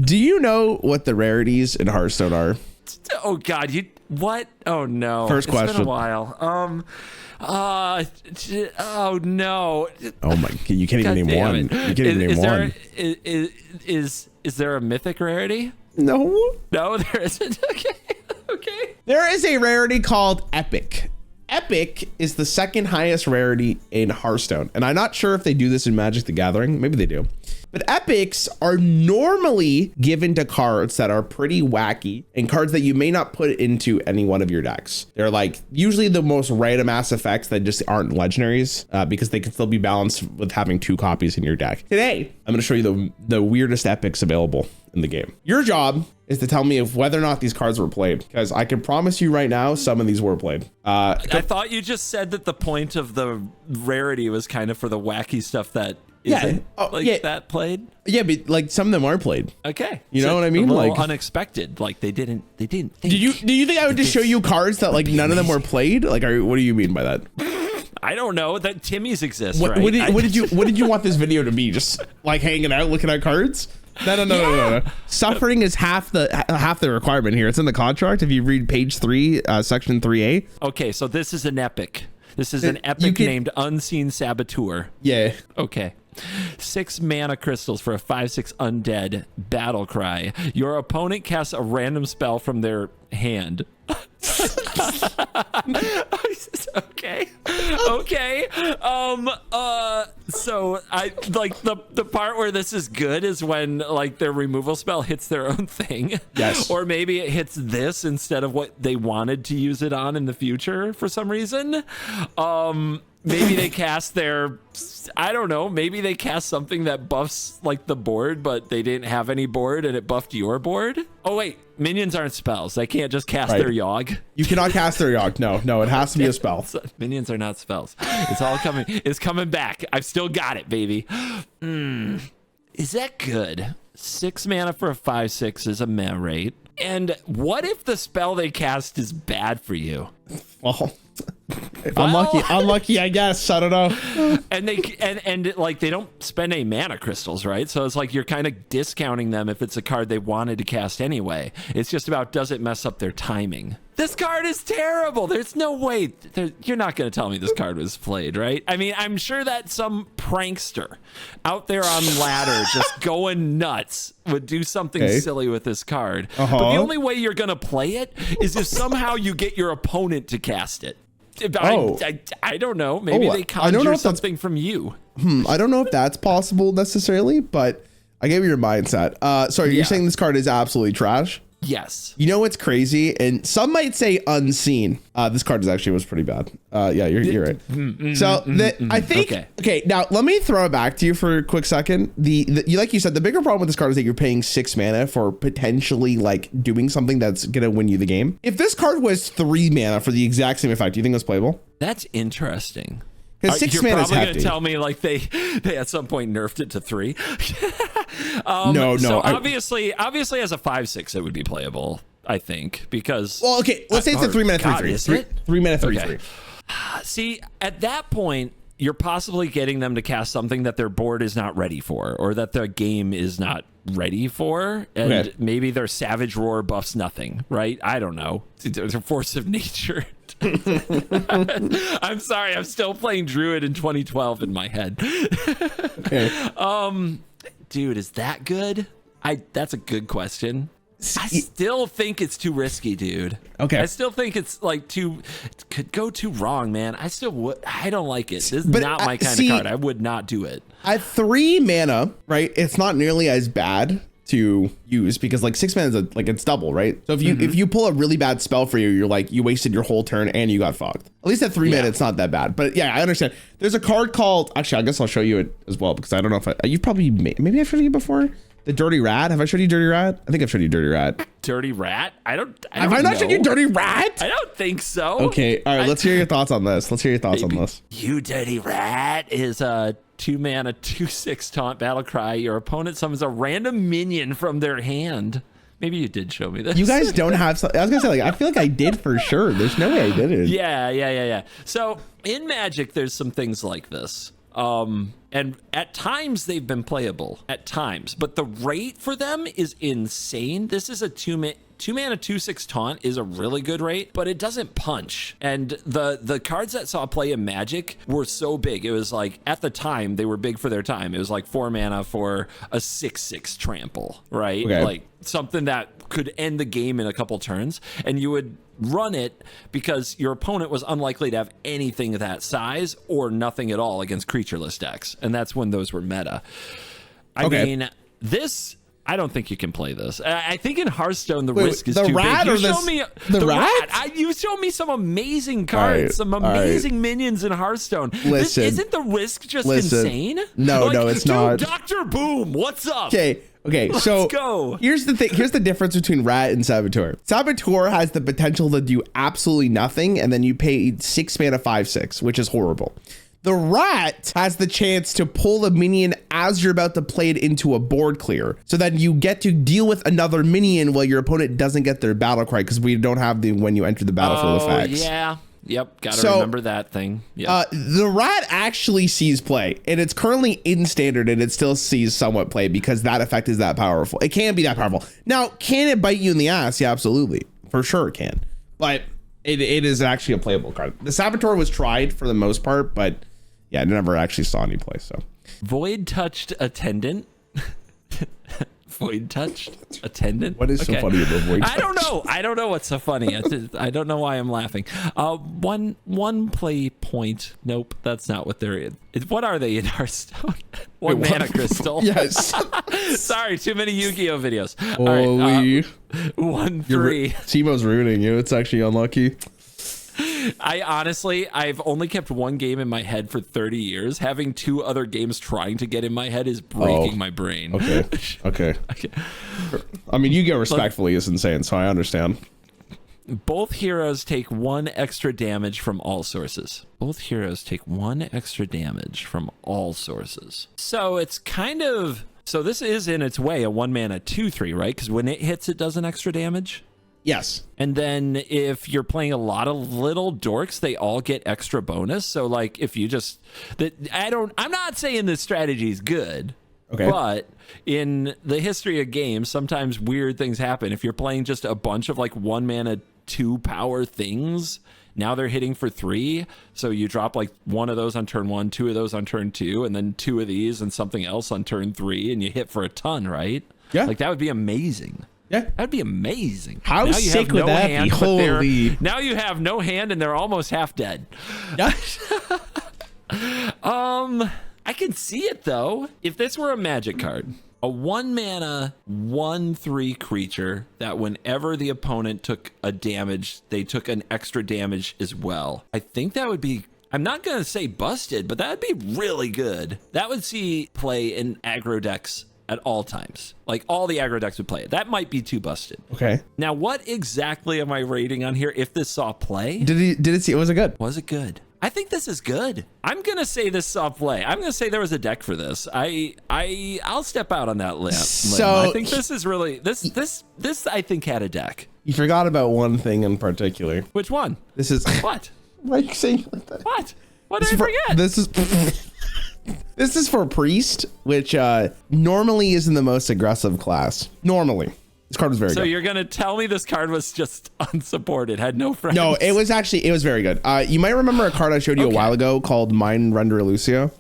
Do you know what the rarities in Hearthstone are? Oh God, what? Oh no. First question. It's been a while. Oh no. Oh my, you can't even name one. You can't even name one. Is there a mythic rarity? No. No, there isn't. Okay. There is a rarity called Epic. Epic is the second highest rarity in Hearthstone. And I'm not sure if they do this in Magic the Gathering. Maybe they do. But epics are normally given to cards that are pretty wacky and cards that you may not put into any one of your decks. They're like usually the most random ass effects that just aren't legendaries because they can still be balanced with having 2 copies in your deck. Today, I'm going to show you the weirdest epics available in the game. Your job is to tell me if whether or not these cards were played, because I can promise you right now, some of these were played. I thought you just said that the point of the rarity was kind of for the wacky stuff that that played. Yeah, but like some of them are played. Okay, you know what I mean? Like unexpected. Like they didn't. Think. Do you think I would just show you cards that like none of them were played? Like, what do you mean by that? I don't know that Timmy's exist. What, right? what did you want this video to be? Just like hanging out, looking at cards? No. Suffering is half the requirement here. It's in the contract. If you read page 3, section 3A. Okay, so this is an epic. This is an epic named Unseen Saboteur. Yeah. Okay. 6 mana crystals for a 5/6 undead battle cry. Your opponent casts a random spell from their hand. Okay. So I like the part where this is good is when like their removal spell hits their own thing. Yes. Or maybe it hits this instead of what they wanted to use it on in the future for some reason. Maybe they cast I don't know, maybe they cast something that buffs like the board, but they didn't have any board and it buffed your board. Oh wait, minions aren't spells. They can't just cast their Yogg. You cannot cast their Yogg. No, it has to be a spell. Minions are not spells. It's all coming. It's coming back. I've still got it, baby. Is that good? 6 mana for a 5/6 is a mana rate. And what if the spell they cast is bad for you? Well, unlucky, I guess. I don't know. And they like they don't spend any mana crystals, right? So it's like you're kind of discounting them if it's a card they wanted to cast anyway. It's just about, does it mess up their timing? This card is terrible. There's no way. You're not going to tell me this card was played, right? I mean, I'm sure that some prankster out there on ladder just going nuts would do something silly with this card. But the only way you're going to play it is if somehow you get your opponent to cast it. I don't know. Maybe they conjure something from you. I don't know if that's possible necessarily, but I gave you your mindset. Sorry, you're saying this card is absolutely trash? Yes. You know what's crazy? And some might say unseen. This card was pretty bad. Yeah, you're right. So I think, okay, now let me throw it back to you for a quick second. Like you said, the bigger problem with this card is that you're paying 6 mana for potentially like doing something that's going to win you the game. If this card was 3 mana for the exact same effect, do you think it was playable? That's interesting. Because 6 mana is hefty. You're probably going to tell me like they at some point nerfed it to 3. No. So obviously as a 5/6 it would be playable, I think, because. Well, okay, let's say it's a 3 mana 3/3. 3 mana 3/3. See, at that point, you're possibly getting them to cast something that their board is not ready for, or that their game is not ready for, and maybe their Savage Roar buffs nothing, right? I don't know. It's a force of nature. I'm sorry, I'm still playing Druid in 2012 in my head. Dude, is that good? That's a good question. I still think it's too risky, dude. Okay. I still think it's like it could go too wrong, man. I don't like it. This is not my kind of card. I would not do it. At 3 mana, right? It's not nearly as bad to use because like 6 mana is it's double, right? So if you pull a really bad spell for you, you're like, you wasted your whole turn and you got fucked. At least at 3 mana, it's not that bad. But yeah, I understand. There's a card called, actually, I guess I'll show you it as well because I don't know if you've probably maybe I've showed you before. The Dirty Rat. Have I showed you Dirty Rat? I think I've showed you Dirty Rat. Dirty Rat? Have I not showed you Dirty Rat? I don't think so. Okay. All right. Let's hear your thoughts on this. You Dirty Rat is a 2 mana 2/6 taunt battle cry. Your opponent summons a random minion from their hand. Maybe you did show me this. You guys don't have. I was gonna say, I feel like I did for sure. There's no way I didn't. Yeah. So in Magic, there's some things like this. And at times they've been playable at times, but the rate for them is insane. This is a 2-mana 2/6 taunt is a really good rate, but it doesn't punch. And the cards that saw play in Magic were so big. It was like, at the time, they were big for their time. It was like 4 mana for a 6/6 trample, right? Okay. Like something that could end the game in a couple turns, and you would run it because your opponent was unlikely to have anything of that size or nothing at all against creatureless decks, and that's when those were meta. I mean, this, I don't think you can play this. I think in Hearthstone the risk is too big. You show me the rat. You show me some amazing cards, some amazing minions in Hearthstone. Listen, isn't the risk just insane? No, like, no, it's not. Dr. Boom, what's up? Okay, so let's go. Here's the thing. Here's the difference between Rat and Sabator. Sabator has the potential to do absolutely nothing, and then you pay 6 mana 5/6, which is horrible. The Rat has the chance to pull a minion as you're about to play it into a board clear, so that you get to deal with another minion while your opponent doesn't get their battle cry, because we don't have the when you enter the battlefield effects. Yeah. Yep, gotta remember that thing. Yep. The Rat actually sees play, and it's currently in standard, and it still sees somewhat play because that effect is that powerful. It can be that powerful. Now, can it bite you in the ass? Yeah, absolutely. For sure it can. But it is actually a playable card. The Sabator was tried for the most part, but yeah, I never actually saw any play. So Void touched attendant. Void touched attendant. What is so funny about Void touch? I don't know what's so funny. I don't know why I'm laughing. One play point. Nope, that's not what they're in. What are they in Hearthstone? One mana crystal. Yes. Sorry, too many Yu-Gi-Oh videos. Holy. All right, 1-3. Teemo's ruining you. It's actually unlucky. I've only kept one game in my head for 30 years. Having 2 other games trying to get in my head is breaking my brain. Okay. I mean, Yu-Gi-Oh respectfully is insane, so I understand. Both heroes take 1 extra damage from all sources. Both heroes take 1 extra damage from all sources. So it's kind of... So this is in its way a 1 mana 2/3, right? Because when it hits, it does an extra damage. Yes. And then if you're playing a lot of little dorks, they all get extra bonus. So like if you just I'm not saying this strategy is good. Okay. But in the history of games, sometimes weird things happen. If you're playing just a bunch of like 1 mana 2 power things, now they're hitting for 3. So you drop like 1 of those on turn 1, 2 of those on turn 2, and then 2 of these and something else on turn 3, and you hit for a ton, right? Yeah. Like that would be amazing. Yeah, that'd be amazing. How now you sick have would no that hand, be? Holy! Now you have no hand and they're almost half dead. Yeah. I can see it though. If this were a Magic card, a 1 mana 1/3 creature that whenever the opponent took a damage, they took an extra damage as well. I think that would be. I'm not gonna say busted, but that would be really good. That would see play in aggro decks at all times. Like all the aggro decks would play it. That might be too busted. Okay. Now, what exactly am I rating on here? If this saw play, did it see? Was it good? Was it good? I think this is good. I'm gonna say this saw play. I'm gonna say there was a deck for this. I'll step out on that limb. So I think this is really this I think had a deck. You forgot about one thing in particular. Which one? This is what? Why are you saying like that? What? What did I forget? This is for Priest, which normally isn't the most aggressive class. Normally. This card was very good. So you're going to tell me this card was just unsupported, had no friends? No, it was very good. You might remember a card I showed you a while ago called Mind Render Lucio,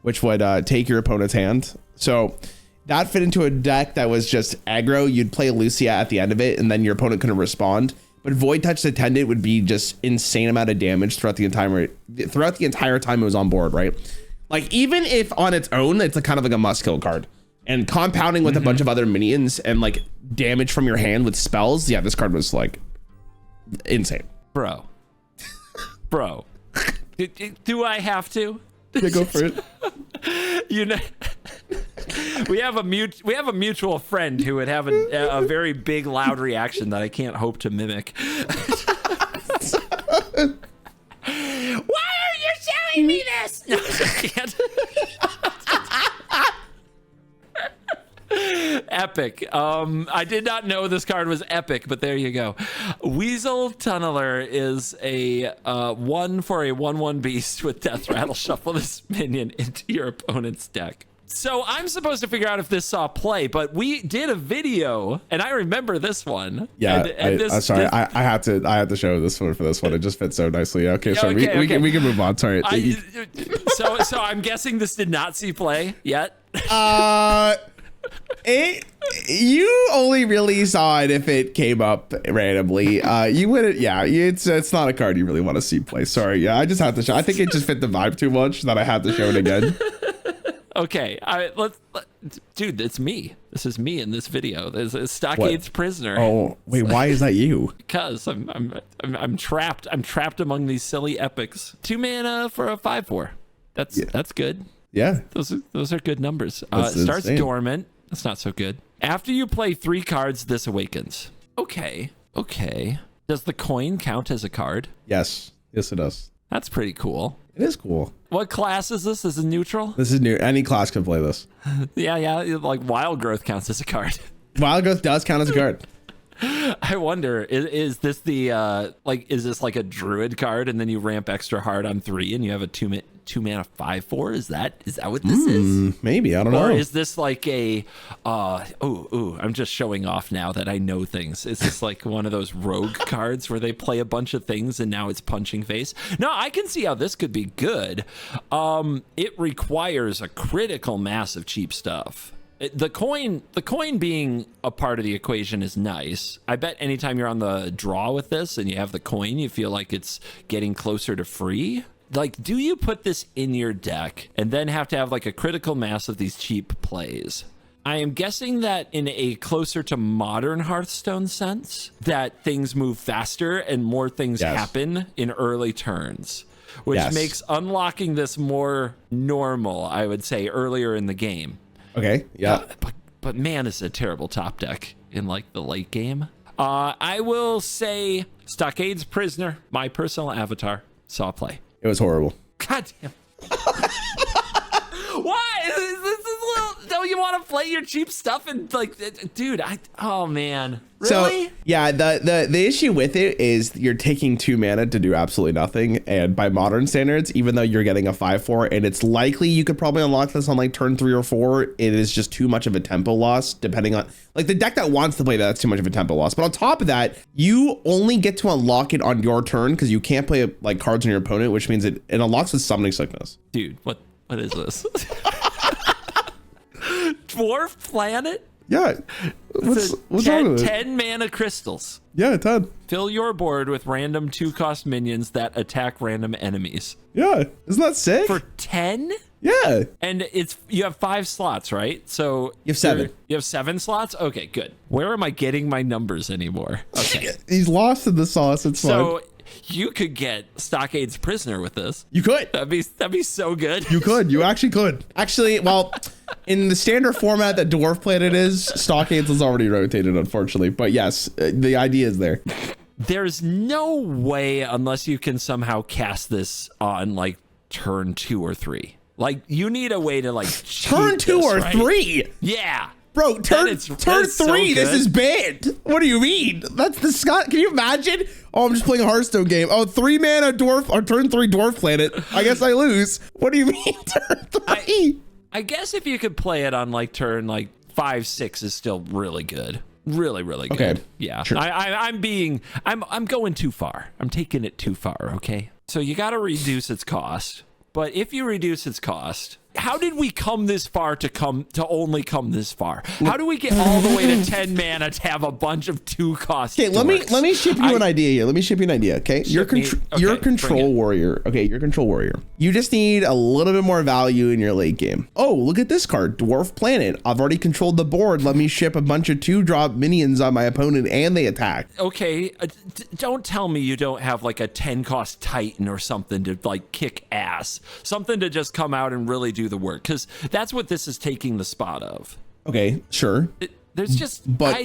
which would take your opponent's hand. So that fit into a deck that was just aggro. You'd play Lucia at the end of it, and then your opponent couldn't respond. But Void Touch Attendant would be just insane amount of damage throughout the entire time it was on board, right? Like, even if on its own, it's a kind of like a must-kill card. And compounding with a bunch of other minions and, like, damage from your hand with spells, yeah, this card was, like, insane. Bro. Do I have to? Yeah, go for it. You know, we have a mutual friend who would have a very big, loud reaction that I can't hope to mimic. Why are you showing me this? No, I can't. Epic. I did not know this card was epic, but there you go. Weasel Tunneler is a 1 for a 1/1 beast with Death Rattle. Shuffle this minion into your opponent's deck. So I'm supposed to figure out if this saw play, but we did a video, and I remember this one. Yeah, I'm sorry. I had to show this one for this one. It just fits so nicely. Okay, so we can move on. Sorry. So I'm guessing this did not see play yet. You only really saw it if it came up randomly. You wouldn't. Yeah, it's not a card you really want to see play. Sorry. Yeah, I just have to show. I think it just fit the vibe too much that I had to show it again. Okay, dude, it's me. This is me in this video. There's a Stockades prisoner. Oh, wait, why is that you? Because I'm trapped. I'm trapped among these silly epics. 2 mana for a 5/4. That's good. Yeah, those are good numbers. That's starts insane. dormant. That's not so good. After you play 3 cards, this awakens. Okay. Does the coin count as a card? Yes, it does. That's pretty cool. It is cool. What class is this? Is it neutral? This is new. Any class can play this. Yeah. Like Wild Growth counts as a card. Wild Growth does count as a card. I wonder, is this the is this like a druid card and then you ramp extra hard on 3 and you have a 2 mana 5/4? Is that what this is? Maybe, I don't know. Or is this like a I'm just showing off now that I know things. Is this like one of those rogue cards where they play a bunch of things and now it's punching face? No, I can see how this could be good. It requires a critical mass of cheap stuff. The coin being a part of the equation is nice. I bet anytime you're on the draw with this and you have the coin, you feel like it's getting closer to free. Like, do you put this in your deck and then have to have like a critical mass of these cheap plays? I am guessing that in a closer to modern Hearthstone sense, that things move faster and more things happen in early turns, which makes unlocking this more normal, I would say, earlier in the game. Okay, yeah. But man, it's a terrible top deck in like the late game. I will say Stockades Prisoner, my personal avatar, saw play. It was horrible. God damn. Why? Don't you want to play your cheap stuff and like, dude? Oh man, really? So yeah, the issue with it is you're taking 2 mana to do absolutely nothing, and by modern standards, even though you're getting a 5/4, and it's likely you could probably unlock this on like turn 3 or 4, it is just too much of a tempo loss. Depending on like the deck that wants to play that's too much of a tempo loss. But on top of that, you only get to unlock it on your turn because you can't play like cards on your opponent, which means it unlocks with Summoning Sickness. Dude, what is this? Dwarf Planet? Yeah. What's wrong with it? 10 mana crystals. Yeah, 10. Fill your board with random 2-cost minions that attack random enemies. Yeah. Isn't that sick? For 10? Yeah. And you have 5 slots, right? So you have 7. You have 7 slots? Okay, good. Where am I getting my numbers anymore? Okay. He's lost in the sauce. It's so fine. You could get Stockades Prisoner with this. You could. That'd be so good. You could. You actually could. Actually, well, in the standard format that Dwarf Planet is, Stockades is already rotated, unfortunately. But yes, the idea is there. There's no way, unless you can somehow cast this on like turn 2 or 3. Like you need a way to like turn 2 or 3. Yeah. Bro, turn 3, so this is banned. What do you mean? That's the Scott. Can you imagine? Oh, I'm just playing a Hearthstone game. Oh, 3 mana dwarf or turn 3 Dwarf Planet. I guess I lose. What do you mean turn 3? I guess if you could play it on like turn like 5, 6 is still really good. Really good. Okay. Yeah. Sure. I'm going too far. I'm taking it too far, okay? So you got to reduce its cost. But if you reduce its cost, how did we come this far to only come this far? How do we get all the way to 10 mana to have a bunch of 2-cost? Okay, let me ship you an idea here. Let me ship you an idea, okay? You're a control warrior. Okay, you're a control warrior. You just need a little bit more value in your late game. Oh, look at this card, Dwarf Planet. I've already controlled the board. Let me ship a bunch of 2-drop minions on my opponent and they attack. Okay, don't tell me you don't have like a 10-cost Titan or something to like kick ass. Something to just come out and really do the work, because that's what this is taking the spot of. Okay, sure. There's just, but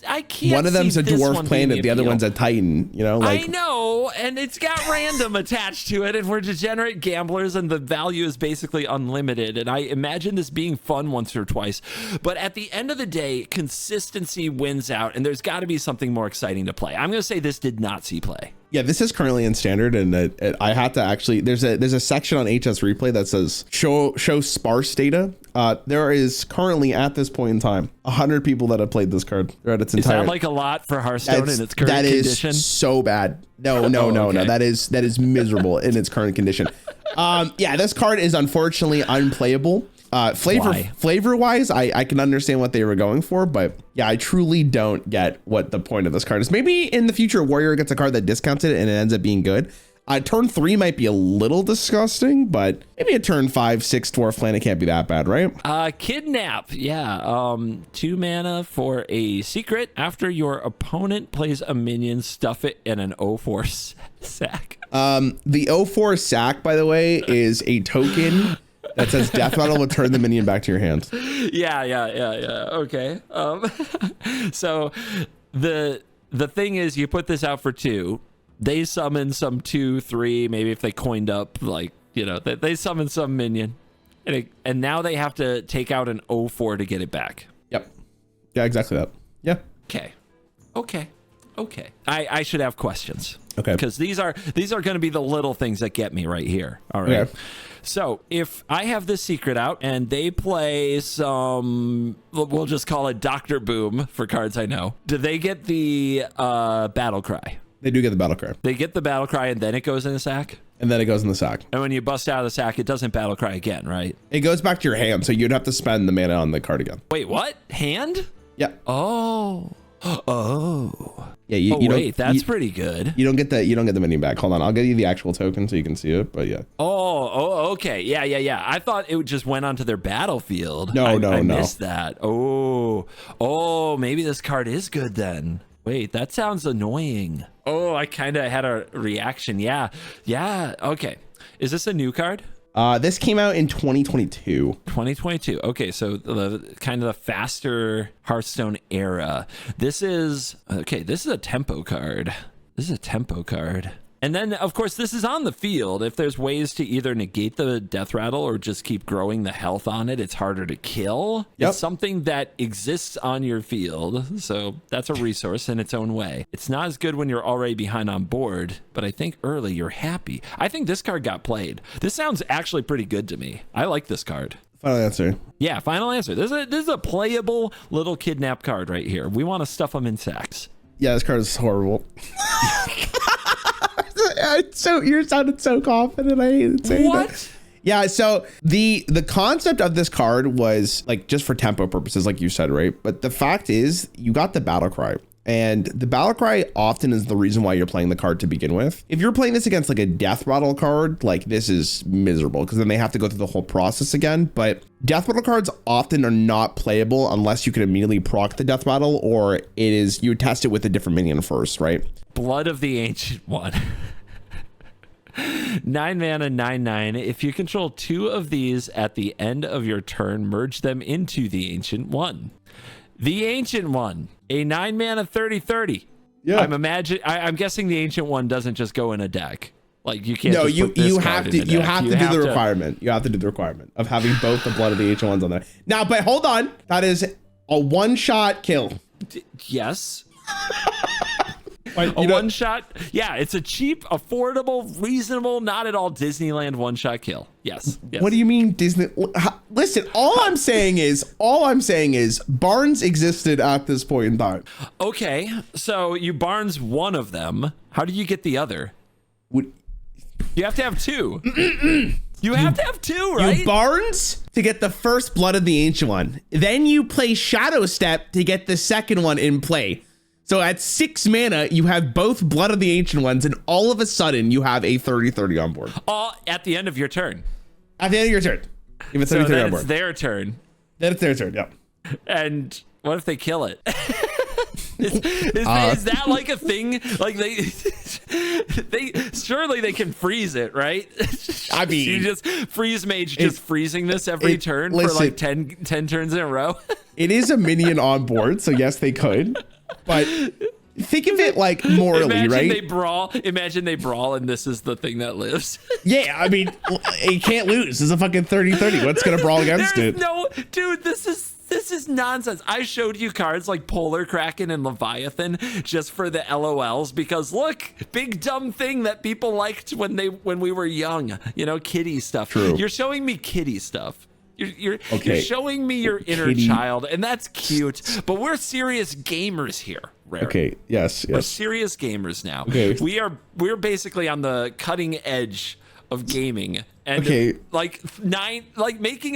I can't. One of them's see a this dwarf one planet, being the other appeal. one's a titan. You know, like I know, and it's got random attached to it, and we're degenerate gamblers, and the value is basically unlimited. And I imagine this being fun once or twice, but at the end of the day, consistency wins out, and there's got to be something more exciting to play. I'm going to say this did not see play. Yeah, this is currently in standard, and I had to actually. There's a section on HS Replay that says show sparse data. There is currently at this point in time 100 people that have played this card throughout its entire. Is that like a lot for Hearthstone in its current condition? That is so bad. No, no. That is miserable in its current condition. Yeah, this card is unfortunately unplayable. Flavor wise, I can understand what they were going for, but yeah, I truly don't get what the point of this card is. Maybe in the future, Warrior gets a card that discounts it and it ends up being good. Turn 3 might be a little disgusting, but maybe a turn 5, 6 dwarf planet can't be that bad, right? Kidnap, yeah. 2 mana for a secret. After your opponent plays a minion, stuff it in an 0/4 sack. The 0/4 sack, by the way, is a token that says death rattle will turn the minion back to your hand. Yeah. Okay. So the thing is, you put this out for 2. They summon some 2, 3, maybe if they coined up, like, you know, they summon some minion, and now they have to take out an 0/4 to get it back. Yep. Yeah, exactly that. Yeah. Okay. I should have questions. Okay. Because these are going to be the little things that get me right here. All right. Okay. So if I have this secret out and they play some, we'll just call it Dr. Boom for cards I know. Do they get the battle cry? They do get the battle cry. They get the battle cry and then it goes in the sack? And then it goes in the sack. And when you bust out of the sack, it doesn't battle cry again, right? It goes back to your hand, so you'd have to spend the mana on the card again. Wait, what? Hand? Yeah. Oh. Yeah. You wait, that's pretty good. You don't get the minion back. Hold on, I'll get you the actual token so you can see it. But yeah. Oh, okay. Yeah. I thought it just went onto their battlefield. No. I missed that. Oh, maybe this card is good then. Wait, that sounds annoying. Oh, I kind of had a reaction. Yeah. Okay. Is this a new card? This came out in 2022. 2022. Okay, so the kind of the faster Hearthstone era. This is a tempo card. And then, of course, this is on the field. If there's ways to either negate the death rattle or just keep growing the health on it, it's harder to kill. Yep. It's something that exists on your field. So that's a resource in its own way. It's not as good when you're already behind on board, but I think early you're happy. I think this card got played. This sounds actually pretty good to me. I like this card. Final answer. Yeah, final answer. This is a playable little kidnap card right here. We want to stuff them in sacks. Yeah, this card is horrible. You sounded so confident. I hated saying that. Yeah, so the concept of this card was like just for tempo purposes, like you said, right? But the fact is, you got the battle cry. And the battle cry often is the reason why you're playing the card to begin with. If you're playing this against like a death rattle card, like this is miserable because then they have to go through the whole process again. But death rattle cards often are not playable unless you can immediately proc the death rattle, or it is you test it with a different minion first, right? Blood of the Ancient One. 9 mana, 9/9. If you control 2 of these at the end of your turn, merge them into the Ancient One. The Ancient One, a 9 mana 30/30. Yeah. I'm guessing the Ancient One doesn't just go in a deck. Like you can't. No, just put this you card have in to the deck. you have to do the requirement. You have to do the requirement of having both the Blood of the Ancient Ones on there. Now, but hold on, that is a one-shot kill. Yes. Like, A one shot. Yeah, it's a cheap, affordable, reasonable, not at all Disneyland one shot kill. Yes. What do you mean Disney? Listen, all I'm saying is Barnes existed at this point in time. Okay, so you Barnes one of them. How do you get the other? You have to have 2. You have to have 2, right? You Barnes to get the first Blood of the Ancient One. Then you play Shadow Step to get the second one in play. So at 6 mana, you have both Blood of the Ancient Ones, and all of a sudden, you have a 30/30 on board. All at the end of your turn. At the end of your turn. You have a 30/30 so then on board. it's their turn. Then it's their turn, yeah. And what if they kill it? Is that like a thing? Like they surely they can freeze it, right? I mean, you just freeze mage just freezing this every turn for like 10 turns in a row. It is a minion on board, so yes, they could. But think of it like morally, imagine right? Imagine they brawl, and this is the thing that lives. Yeah, I mean, it can't lose. It's a fucking 30-30. What's gonna brawl against it? No, dude, this is nonsense. I showed you cards like Polar Kraken and Leviathan just for the LOLs because look, big dumb thing that people liked when we were young. You know, kitty stuff. True. You're showing me kitty stuff. You're showing me your inner kitty. child, and that's cute. But we're serious gamers here, Rarran. Okay. Yes. We're serious gamers now. Okay. We're basically on the cutting edge of gaming. And making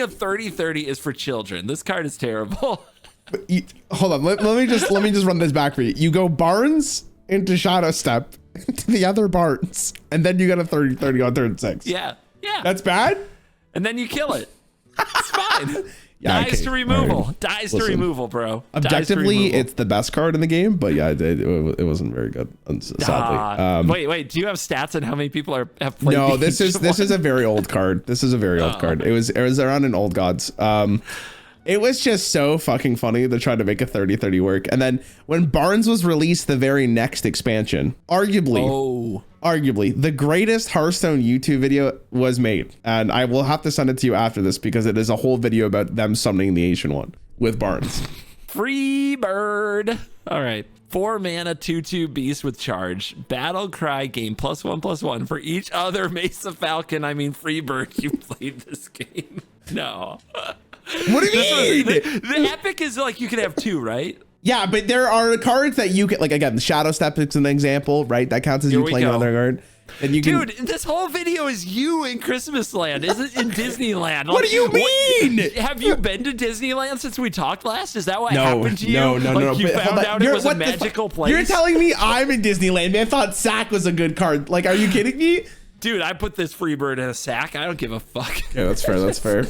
a 30-30 is for children. This card is terrible. Hold on. Let me just run this back for you. You go Barnes into Shadow Step to the other Barnes, and then you get a 30-30 on turn 6. Yeah. That's bad. And then you kill it. It's fine. Yeah, Dies to removal. Right. Dies to removal, bro. Objectively, it's the best card in the game, but yeah, it wasn't very good, sadly. Wait. Do you have stats on how many people have played? No, this is a very old card. This is a very old card. It was around in Old Gods. It was just so fucking funny to try to make a 30-30 work. And then when Barnes was released, the very next expansion, arguably the greatest Hearthstone YouTube video was made. And I will have to send it to you after this because it is a whole video about them summoning the Asian one with Barnes. Freebird. All right. 4 mana 2/2 beast with charge. Battle cry gain +1/+1 for each other Mesa Falcon. I mean Freebird. You played this game. No. What do you mean? The epic is like you can have 2, right? Yeah, but there are cards that you can, like, again, the Shadow Step is an example, right? That counts as you playing another card. And you Dude, this whole video is you in Christmas Land, isn't in Disneyland. What do you mean? Have you been to Disneyland since we talked last? Is that what happened to you? No. You found out it was a magical place? You're telling me I'm in Disneyland, man. I thought Sack was a good card. Like, are you kidding me? Dude, I put this Freebird in a sack. I don't give a fuck. Yeah, that's fair. That's fair.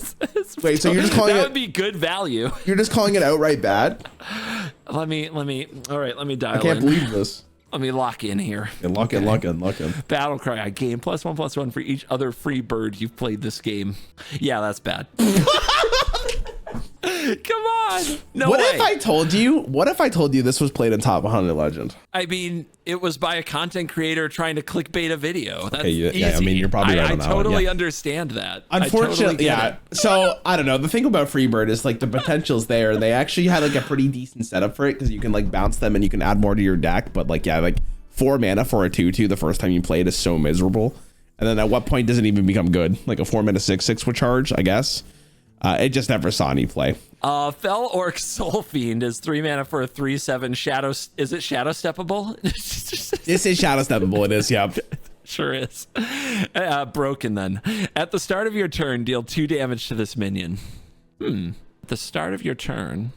Wait, so you're just calling that would be good value. You're just calling it outright bad? Let me. All right, let me dial in. I can't believe this. Let me lock in here. Yeah, lock in. Battle cry. I gain +1/+1 for each other Freebird you've played this game. Yeah, that's bad. Come on. No What way. if I told you this was played in Top 100 Legend? I mean, it was by a content creator trying to clickbait a video. That's easy. Yeah, I mean, you're probably right on that I totally one. understand that. Unfortunately, So I don't know. The thing about Freebird is like the potential's there. They actually had like a pretty decent setup for it because you can like bounce them and you can add more to your deck. But like, yeah, like 4 mana for a 2/2 the first time you play it is so miserable. And then at what point does it even become good? Like a 4 mana 6/6 with charge, I guess. It just never saw any play. Fell Orc Soul Fiend is 3 mana for a 3/7 shadow. Is it shadow steppable? This is shadow steppable. It is. Yep. Sure is. Broken then. At the start of your turn, deal 2 damage to this minion. At the start of your turn.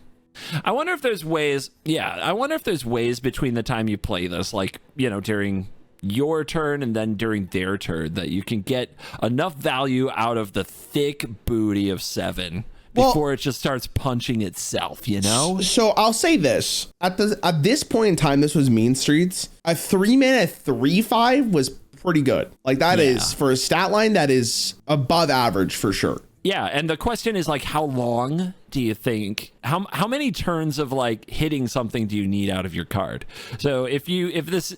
I wonder if there's ways. Yeah, I wonder if there's ways between the time you play this, like, you know, during your turn and then during their turn, that you can get enough value out of the thick booty of 7 before it just starts punching itself, you know? So I'll say this. At this point in time, this was Mean Streets. A 3 mana 3/5 was pretty good. Like that is, for a stat line, that is above average for sure. Yeah, and the question is like, how long do you think, how many turns of like hitting something do you need out of your card? So if this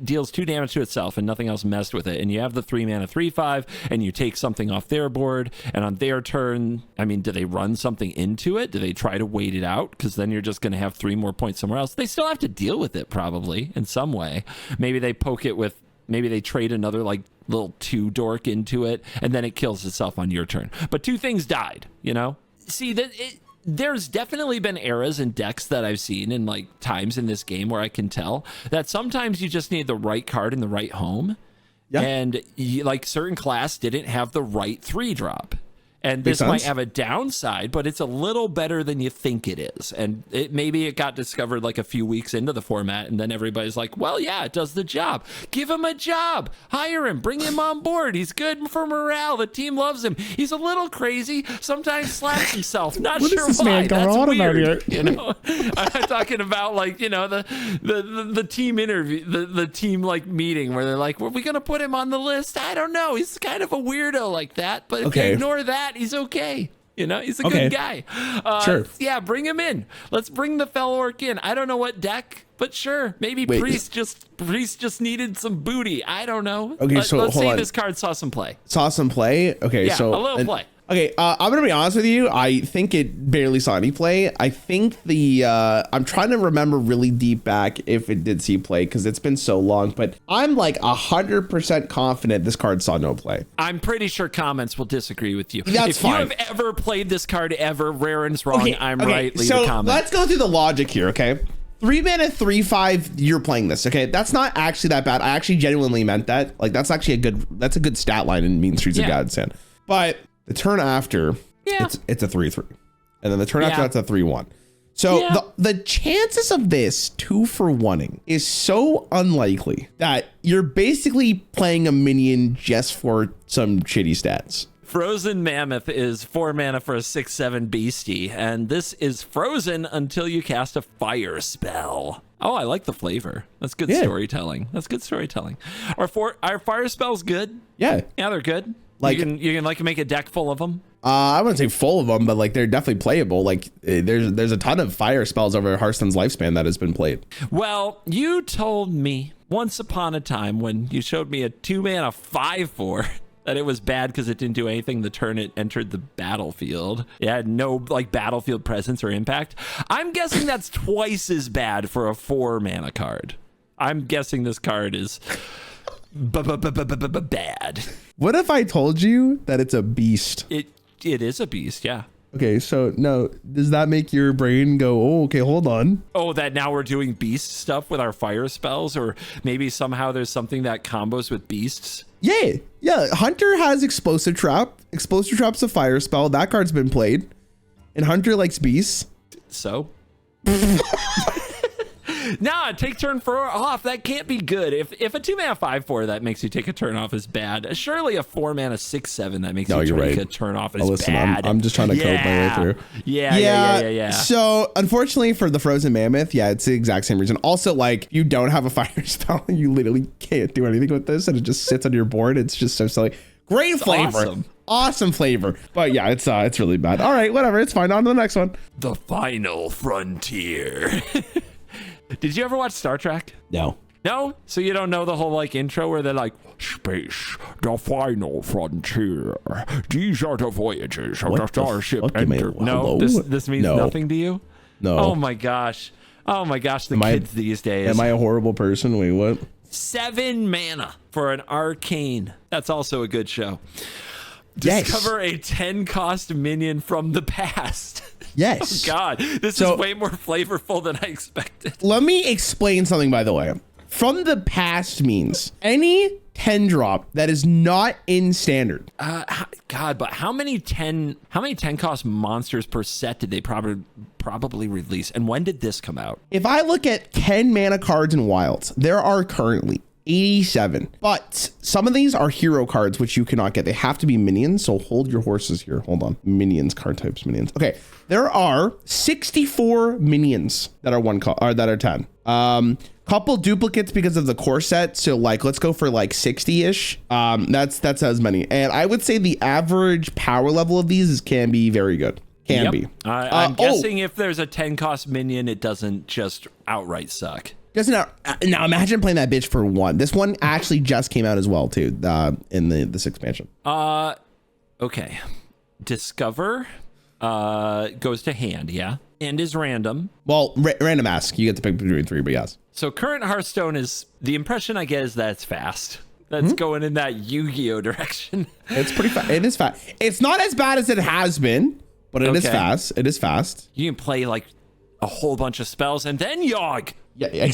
deals 2 damage to itself and nothing else messed with it, and you have the 3 mana 3/5 and you take something off their board, and on their turn, I mean, do they run something into it? Do they try to wait it out? Because then you're just going to have 3 more points somewhere else. They still have to deal with it probably in some way. Maybe they poke it with, maybe they trade another like little 2 dork into it, and then it kills itself on your turn. But 2 things died, you know? See, there's definitely been eras and decks that I've seen in like times in this game where I can tell that sometimes you just need the right card in the right home. Yeah. And like certain class didn't have the right 3-drop. And this might have a downside, but it's a little better than you think it is. And maybe it got discovered like a few weeks into the format, and then everybody's like, well, yeah, it does the job. Give him a job. Hire him. Bring him on board. He's good for morale. The team loves him. He's a little crazy. Sometimes slaps himself. Not what sure is this why. Man That's on weird. about here? You know, I'm talking about like, you know, the team interview, the team like meeting where they're like, were we going to put him on the list? I don't know. He's kind of a weirdo like that. But if you ignore that, he's okay. You know, he's a Okay. good guy. Sure. Yeah, bring him in. Let's bring the fell orc in. I don't know what deck, but sure. Maybe Priest just needed some booty. I don't know. Okay, so let's hold say on. this card saw some play. Saw some play. Okay, Yeah, so a little play. Okay, I'm gonna be honest with you. I think it barely saw any play. I think I'm trying to remember really deep back if it did see play because it's been so long. But I'm like 100% confident this card saw no play. I'm pretty sure comments will disagree with you. That's if fine. you have ever played this card ever, Rarran's wrong. Okay, I'm okay, right. Leave so a comment. let's go through the logic here. Okay, 3 mana, 3/5. You're playing this. Okay, that's not actually that bad. I actually genuinely meant that. Like that's actually a good stat line in Mean Streets of Godsend. But the turn after. Yeah. It's a 3/3, and then the turn after that's a 3/1. So the chances of this 2-for-1ing is so unlikely that you're basically playing a minion just for some shitty stats. Frozen Mammoth is 4 mana for a 6/7 beastie, and this is frozen until you cast a fire spell. Oh, I like the flavor. That's good storytelling. That's good storytelling. Are fire spells good? Yeah, they're good. Like you can like make a deck full of them. I wouldn't say full of them, but like they're definitely playable. Like there's a ton of fire spells over Hearthstone's lifespan that has been played. Well, you told me once upon a time when you showed me a 2 mana 5/4 that it was bad because it didn't do anything the turn it entered the battlefield. It had no like battlefield presence or impact. I'm guessing that's twice as bad for a 4 mana card. I'm guessing this card is bad. What if I told you that it's a beast? It is a beast, yeah. Okay, so no, does that make your brain go, oh, okay, hold on? Oh, that now we're doing beast stuff with our fire spells, or maybe somehow there's something that combos with beasts? Yeah. Hunter has Explosive Trap. Explosive Trap's a fire spell. That card's been played. And Hunter likes beasts. So? Nah, take turn 4 off. That can't be good. If a 2 mana 5/4 that makes you take a turn off is bad, surely a 4 mana 6/7 that makes you take a turn off is bad. I'm just trying to cope my way through. Yeah. So unfortunately for the Frozen Mammoth, it's the exact same reason. Also, like you don't have a fire spell, you literally can't do anything with this, and it just sits on your board. It's just so silly. Great flavor. Awesome flavor. But yeah, it's really bad. All right, whatever. It's fine. On to the next one. The Final Frontier. Did you ever watch Star Trek? No. No? So you don't know the whole like intro where they're like, space, the final frontier. These are the voyages of the Starship. No, this means nothing to you? No. Oh my gosh. The kids these days. Am I a horrible person? Wait, what? 7 mana for an arcane. That's also a good show. Discover a 10 cost minion from the past. Yes. Oh God, this is way more flavorful than I expected. Let me explain something, by the way. From the past means any 10 drop that is not in standard. God, but how many 10 cost monsters per set did they probably release? And when did this come out? If I look at 10 mana cards in Wilds, there are currently 87, but some of these are hero cards which you cannot get. They have to be minions, so hold your horses here. Hold on. Minions, card types, minions. Okay, there are 64 minions that are that are 10. Couple duplicates because of the core set, so like let's go for like 60-ish. That's as many, and I would say the average power level of these can be very good. Be. I'm guessing if there's a 10 cost minion, it doesn't just outright suck. Now imagine playing that bitch for 1. This one actually just came out as well too, in this expansion. Okay. Discover goes to hand, and is random. Well, random ask. You get to pick between 3, but yes. So current Hearthstone is, the impression I get is that it's fast. That's going in that Yu-Gi-Oh direction. It's pretty fast. It is fast. It's not as bad as it has been, but it is fast. It is fast. You can play like a whole bunch of spells and then Yogg. Yeah.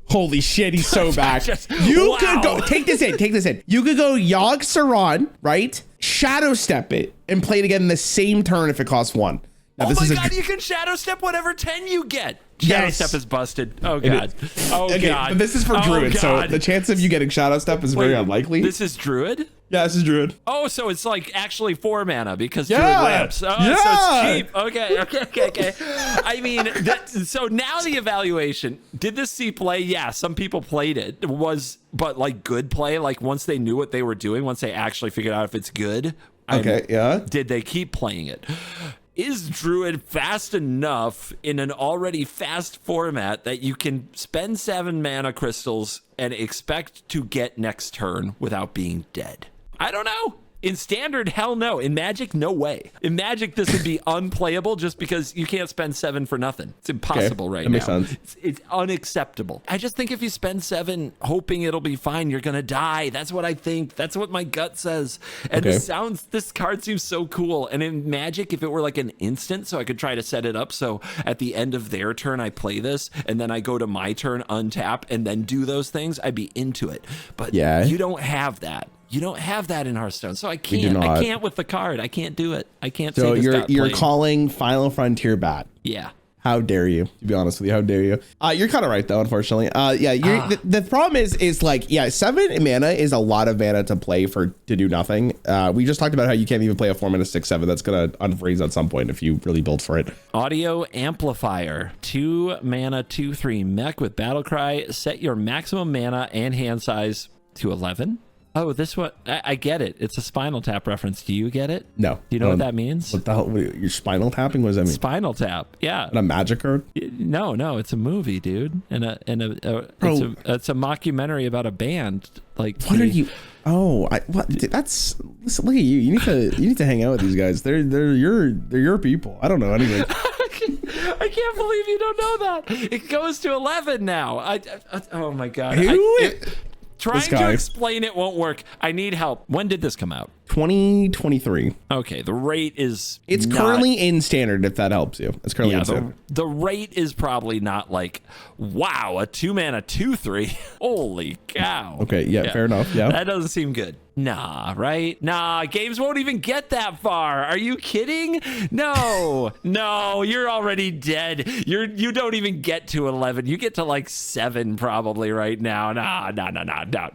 Holy shit, he's so back. You could go, take this in. You could go Yogg Saron, right? Shadow step it and play it again in the same turn if it costs 1. Now, oh my God, you can shadow step whatever 10 you get. Shadow step is busted. Oh God. God. But this is for Druid, so the chance of you getting shadow step is very unlikely. This is Druid? Yeah, this is Druid. Oh, so it's like actually 4 mana because Druid lamps. Oh, so it's cheap. Okay. I mean, so now the evaluation. Did this see play? Yeah, some people played it. But like good play, like once they knew what they were doing, once they actually figured out if it's good, Okay, yeah. Did they keep playing it? Is Druid fast enough in an already fast format that you can spend 7 mana crystals and expect to get next turn without being dead? I don't know. In Standard, hell no. In Magic, no way. In Magic, this would be unplayable just because you can't spend 7 for nothing. It's impossible right now. Makes sense. It's unacceptable. I just think if you spend 7 hoping it'll be fine, you're going to die. That's what I think. That's what my gut says. And this card seems so cool. And in Magic, if it were like an instant, so I could try to set it up so at the end of their turn, I play this, and then I go to my turn, untap, and then do those things, I'd be into it. But you don't have that. You don't have that in Hearthstone, so I can't. I can't with the card. I can't do it. I can't. So you're calling Final Frontier bad? Yeah. How dare you? To be honest with you, how dare you? You're kind of right though, unfortunately. The problem is like 7 mana is a lot of mana to play to do nothing. We just talked about how you can't even play a 4 mana 6/7. That's gonna unfreeze at some point if you really build for it. Audio Amplifier, 2 mana 2/3 mech with battle cry. Set your maximum mana and hand size to 11. Oh, this one, I get it. It's a Spinal Tap reference. Do you get it? No. Do you know what that means? What the hell? You're Spinal Tapping? What does that mean? Spinal Tap, yeah. And a Magic card? No, it's a movie, dude. It's a mockumentary about a band. Like, what are you? Oh, that's. Listen, look at you. You need to hang out with these guys. They're your people. I don't know anything. I can't believe you don't know that. It goes to 11 now. Oh my god. Trying to explain it won't work. I need help. When did this come out? 2023. Okay, the rate is currently in Standard, if that helps you. It's currently in Standard. The rate is probably not like, wow, a 2 mana 2/3. Holy cow. Okay, yeah, fair enough. Yeah. That doesn't seem good. Nah, right? Nah, games won't even get that far. Are you kidding? No, you're already dead. You don't even get to 11. You get to like 7 probably right now.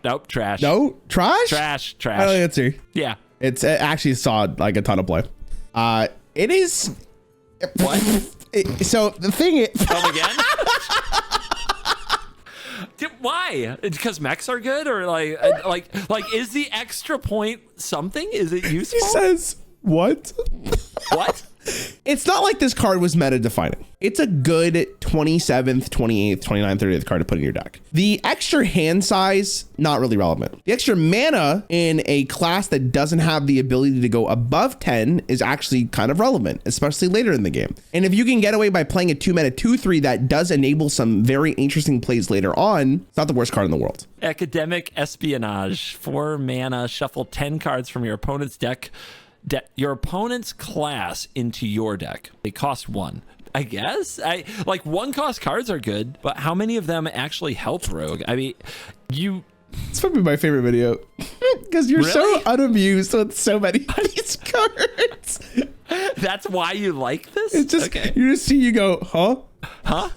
Nope, trash. No, trash? Trash. I don't answer. Yeah. It actually saw like a ton of play. It is. What? So the thing is. Come again? Why? Because mechs are good, or like is the extra point something? Is it useful? He says what? What? It's not like this card was meta defining. It's a good 27th, 28th, 29th, 30th card to put in your deck. The extra hand size, not really relevant. The extra mana in a class that doesn't have the ability to go above 10 is actually kind of relevant, especially later in the game. And if you can get away by playing a 2 mana 2/3 that does enable some very interesting plays later on, it's not the worst card in the world. Academic Espionage, 4 mana, shuffle 10 cards from your opponent's deck. Your opponent's class into your deck. They cost 1. I guess like 1 cost cards are good, but how many of them actually help Rogue? I mean, it's probably my favorite video because you're so unamused with so many of these cards. That's why you like this? It's just you just see you go, huh?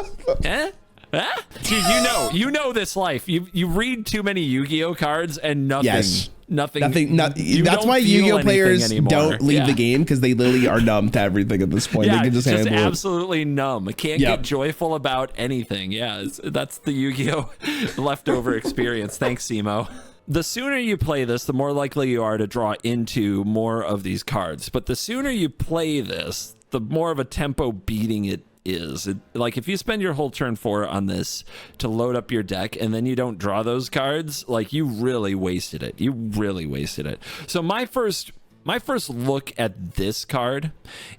Eh? Dude, you know this life. You read too many Yu-Gi-Oh cards and nothing. Yes. Nothing. That's why Yu-Gi-Oh players don't leave the game, because they literally are numb to everything at this point. Yeah, they can just handle absolutely numb. Can't get joyful about anything. Yeah, that's the Yu-Gi-Oh leftover experience. Thanks, Simo. The sooner you play this, the more likely you are to draw into more of these cards. But the sooner you play this, the more of a tempo beating it is. Like if you spend your whole turn 4 on this to load up your deck and then you don't draw those cards, like you really wasted it. So my first look at this card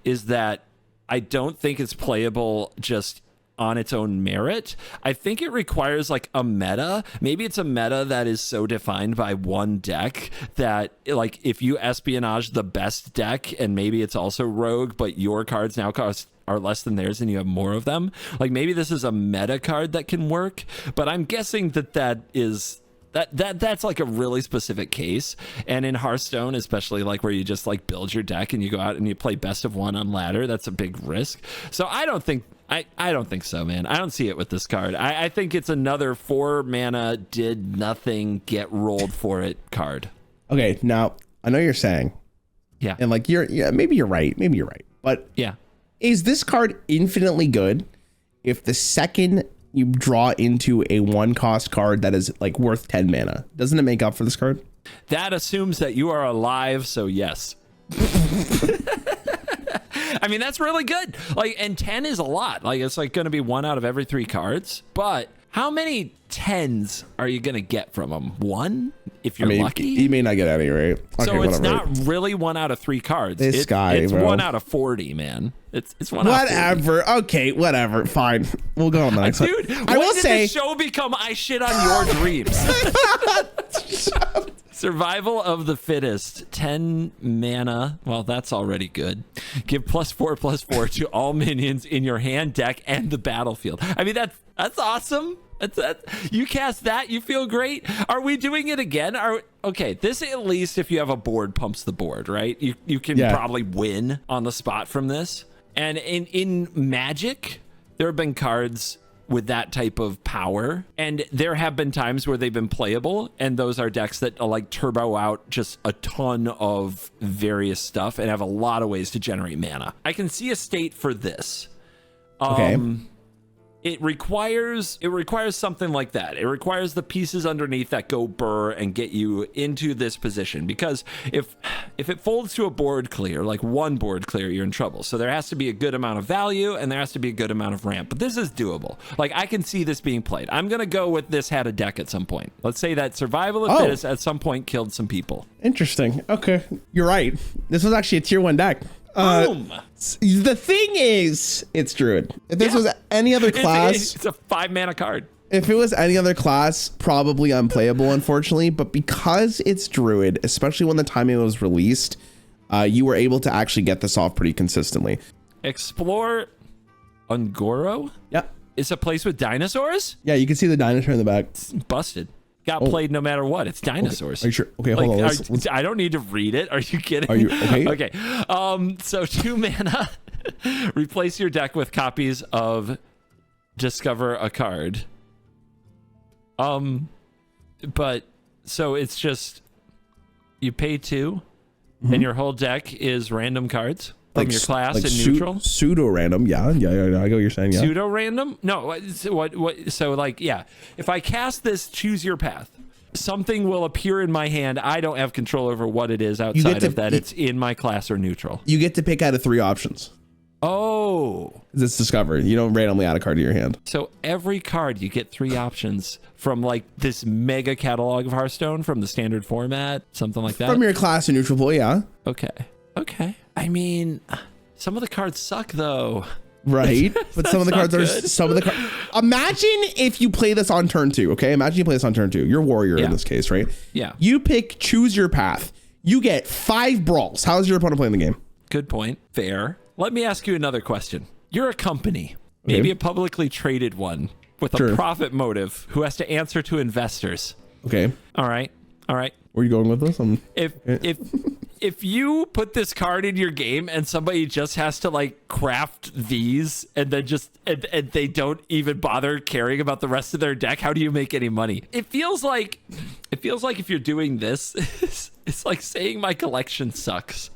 is that I don't think it's playable just on its own merit. I think it requires like a meta. Maybe it's a meta that is so defined by one deck that like if you espionage the best deck and maybe it's also rogue, but your cards now are less than theirs and you have more of them. Like maybe this is a meta card that can work, but I'm guessing that's like a really specific case. And in Hearthstone, especially like where you just like build your deck and you go out and you play best of 1 on ladder, that's a big risk. So I don't think so, man. I don't see it with this card. I think it's another 4 mana did nothing, get rolled for it card. Okay, now I know you're saying, and like maybe you're right, but is this card infinitely good if the second you draw into a 1 cost card that is like worth 10 mana? Doesn't it make up for this card? That assumes that you are alive, so yes. I mean, that's really good. Like, and 10 is a lot. Like, it's like going to be 1 out of every 3 cards. But how many 10s are you going to get from them? 1, if you're lucky. You may not get any, right? Okay, so it's whatever. not really 1 out of 3 cards. It's 1 out of 40, man. It's 1 out of 40. Whatever. Okay, whatever. Fine. We'll go on the next one. Dude, I will did say, the show become I shit on your dreams? Survival of the fittest, 10 mana. Well, that's already good. Give +4/+4 to all minions in your hand, deck, and the battlefield. I mean, that's awesome. You cast that, you feel great. Are we doing it again? Okay, this at least if you have a board pumps the board, right? You can probably win on the spot from this. And in Magic, there have been cards with that type of power, and there have been times where they've been playable, and those are decks that like turbo out just a ton of various stuff and have a lot of ways to generate mana. I can see a state for this. Okay. It requires something like that. It requires the pieces underneath that go burr and get you into this position, because if it folds to a board clear, like 1 board clear, you're in trouble. So there has to be a good amount of value and there has to be a good amount of ramp. But this is doable. Like, I can see this being played. I'm gonna go with this had a deck at some point. Let's say that Survival of Fittest at some point killed some people. Interesting. Okay, you're right. This was actually a tier 1 deck. Boom. The thing is, it's Druid. If this was any other class, it's a 5 mana card. If it was any other class, probably unplayable, unfortunately. But because it's Druid, especially when the timing was released, you were able to actually get this off pretty consistently. Explore Ungoro? Yeah. It's a place with dinosaurs? Yeah, you can see the dinosaur in the back. It's busted. Got played no matter what. It's dinosaurs. Okay. Are you sure? Okay, hold on. I don't need to read it. Are you kidding? Are you okay? Okay. So 2 mana. Replace your deck with copies of Discover a Card. But so it's just you pay 2, and your whole deck is random cards from your class and neutral. Pseudo random. Yeah. I get what you're saying. Yeah. Pseudo random? No. What? So like, yeah. If I cast this, choose your path. Something will appear in my hand. I don't have control over what it is outside of that. It's in my class or neutral. You get to pick out of 3 options. Oh. It's discovered. You don't randomly add a card to your hand. So every card you get 3 options from like this mega catalog of Hearthstone from the standard format, something like that. From your class or neutral pool, yeah. Okay. I mean, some of the cards suck though. Right, but some of the cards are Imagine if you play this on turn 2. Okay, imagine you play this on turn 2. You're warrior in this case, right? Yeah. You pick choose your path. You get 5 brawls. How is your opponent playing the game? Good point. Fair. Let me ask you another question. You're a company, maybe a publicly traded one with a profit motive, who has to answer to investors. Okay. All right. Where are you going with this? If you put this card in your game and somebody just has to like craft these and then and they don't even bother caring about the rest of their deck, how do you make any money? It feels like if you're doing this, it's like saying my collection sucks.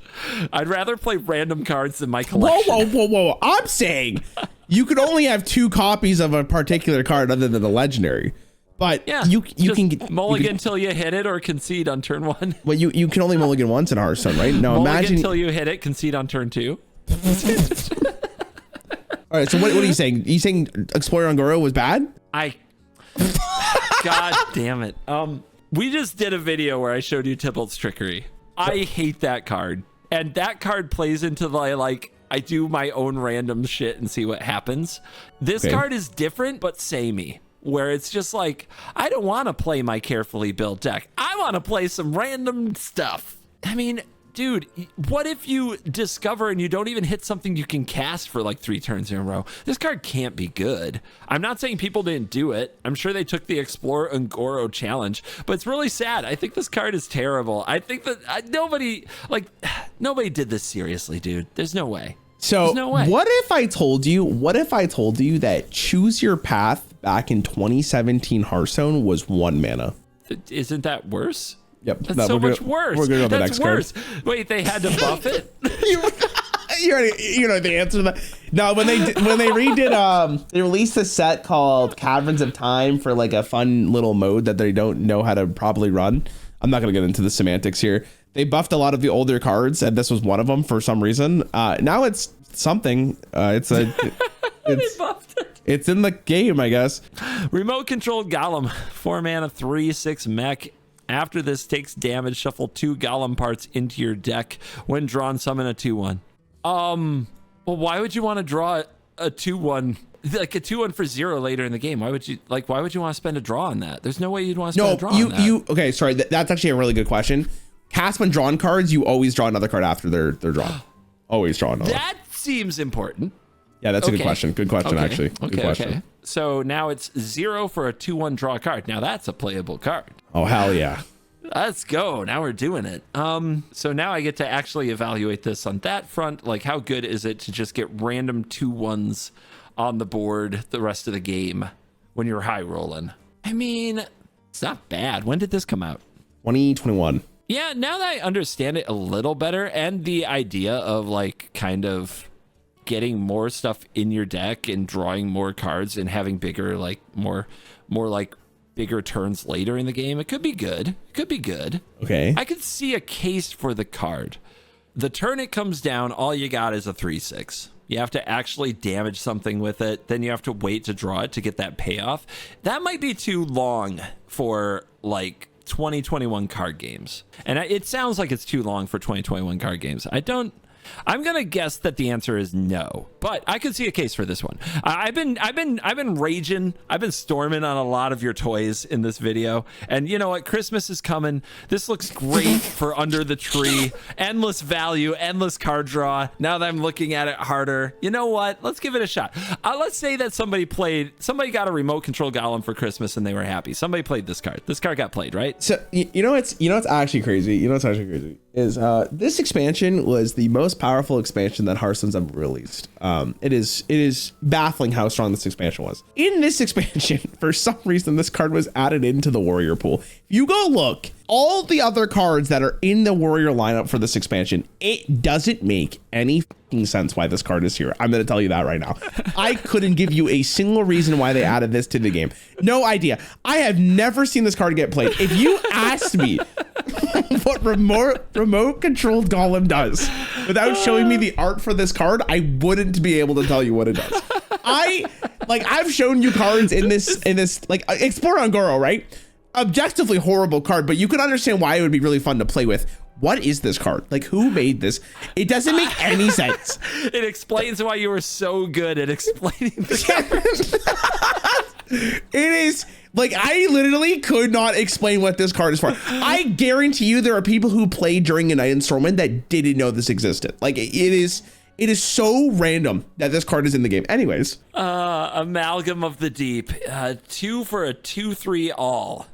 I'd rather play random cards than my collection. Whoa. I'm saying you could only have 2 copies of a particular card other than the legendary. But yeah, you can get mulligan until you hit it or concede on turn 1. Well, you can only mulligan once in Hearthstone, right? No, mulligan until you hit it, concede on turn 2. All right, so what are you saying? You saying Explorer Ungoro was bad? God damn it. We just did a video where I showed you Tybalt's Trickery. I hate that card. And that card plays into the like I do my own random shit and see what happens. This card is different but samey. Where it's just like, I don't want to play my carefully built deck. I want to play some random stuff. I mean, dude, what if you discover and you don't even hit something you can cast for like 3 turns in a row? This card can't be good. I'm not saying people didn't do it. I'm sure they took the Explore Ungoro challenge, but it's really sad. I think this card is terrible. I think that nobody did this seriously, dude. There's no way. So what if I told you that choose your path back in 2017 Hearthstone was 1 mana? Isn't that worse? Yep. That's so much worse. We're going to the next worse. Card. Wait, they had to buff it? you know the answer to that. No, when they redid they released a set called Caverns of Time for like a fun little mode that they don't know how to properly run. I'm not going to get into the semantics here. They buffed a lot of the older cards, and this was one of them for some reason. Now it's something. It's a. They buffed it. It's in the game, I guess. Remote controlled Golem, 4 mana, 3/6 mech. After this takes damage, shuffle 2 Golem parts into your deck. When drawn, summon a 2/1. Well, why would you want to draw a 2/1? Like a 2/1 for 0 later in the game? Why would you want to spend a draw on that? There's no way you'd want to spend a draw on that. Okay, sorry. That's actually a really good question. Cast when drawn cards, you always draw another card after they're drawn. Always draw another. That seems important. Yeah, that's a good question. Good question, actually. Good question. Okay. So now it's 0 for a 2/1 draw card. Now that's a playable card. Oh, hell yeah. Let's go. Now we're doing it. So now I get to actually evaluate this on that front. Like, how good is it to just get random 2/1s on the board the rest of the game when you're high rolling? I mean, it's not bad. When did this come out? 2021. Yeah, now that I understand it a little better, and the idea of like kind of getting more stuff in your deck and drawing more cards and having bigger, like more like bigger turns later in the game, it could be good. It could be good. Okay. I could see a case for the card. The turn it comes down, all you got is a 3/6. You have to actually damage something with it. Then you have to wait to draw it to get that payoff. That might be too long for like 2021 card games. And it sounds like it's too long for 2021 card games. I'm gonna guess that the answer is no, but I could see a case for this one. I've been raging. I've been storming on a lot of your toys in this video, and you know what? Christmas is coming. This looks great for under the tree. Endless value, endless card draw. Now that I'm looking at it harder, you know what? Let's give it a shot. Let's say that somebody got a remote control Golem for Christmas and they were happy. Somebody played this card. This card got played, right? So you know what's actually crazy. Is this expansion was the most powerful expansion that Hearthstone's ever released. It is baffling how strong this expansion was. In this expansion, for some reason, this card was added into the warrior pool. If you go look, all the other cards that are in the warrior lineup for this expansion, it doesn't make any fucking sense why this card is here. I'm going to tell you that right now. I couldn't give you a single reason why they added this to the game. No idea. I have never seen this card get played. If you asked me what remote controlled Golem does without showing me the art for this card, I wouldn't be able to tell you what it does. I've shown you cards in this like Explore on Goro, right? Objectively horrible card, but you can understand why it would be really fun to play with. What is this card? Like, who made this? It doesn't make any sense. It explains why you were so good at explaining the card. It is like, I literally could not explain what this card is for. I guarantee you there are people who played during a night in Stormwind that didn't know this existed. Like, it is so random that this card is in the game. Anyways. Amalgam of the Deep. 2 for a 2/3 all.